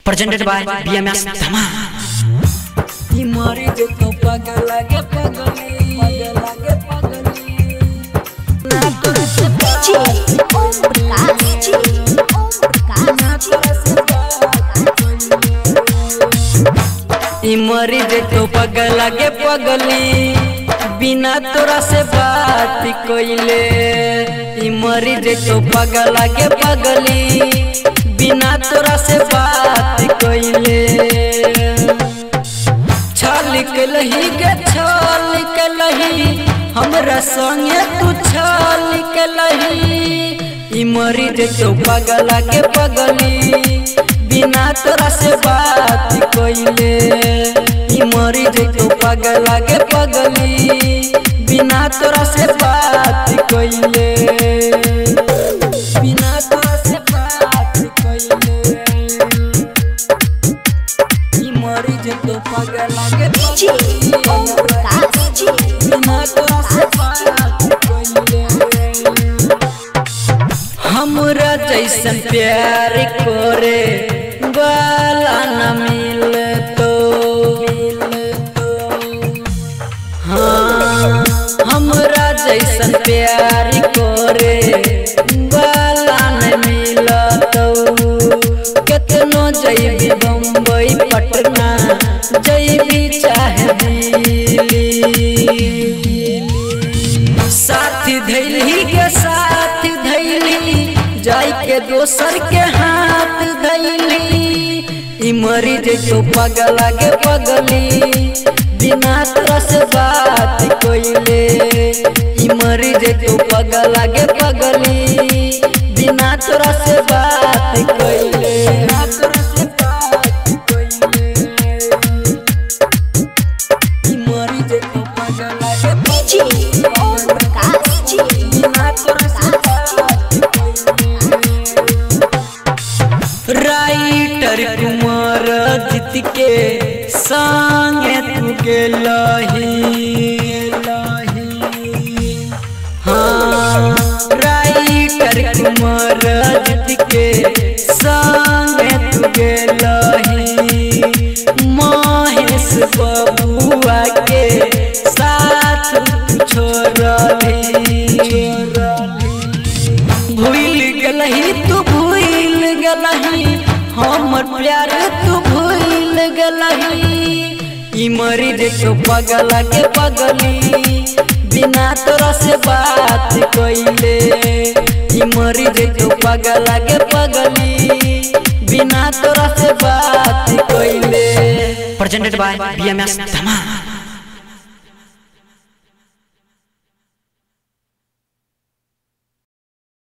presented by BMS Dhama. मरी जो तो पागल लगे पागली ना तोरा से मरी जो तो पागल लगे पगली बिना तोरा से बात कोइले मरी जो तो पागल लगे पगली बिना तोरा से बात कोइले छल के लही हमरा संगे तू छल के लही मरी जे तो पागल के पगली बिना तोरा से बात कोइले मरी जे तो पागल के पगली बिना तोरा से बात कोइले बिना तोरा से बात कोइले मरी जे तो पागल के हमरा जैसन प्यार करे वाला न मिले तो हाँ हमरा जैसन प्यार करे वाला न मिले तो कितनो जइबी बम्बई पटना जइबी चाहे दिल्ली साथ धैली के साथ धैली जाई के दोसर के हाथ धैली मरी जे तो पागल के पगली बिना तोरा से बात कोइले मरी जे तो पागल के पगली बिना तोरा से बात कोइले मरी जे तो पागल के राइटर कुमार जीत के संगे तू गेलही हाँ राइटर कुमार जीत के संगे तू गेलही महेश बबुआ के साथ छोड़ली भूल गलही तू भूल गलही हमर प्यार तू भूल गलही मरी जे तो पागल के पगली बिना तोरा से बात कोइले मरी जे तो पागल के पगली बिना तोरा से बात कोइले Presented by BMS Dhama.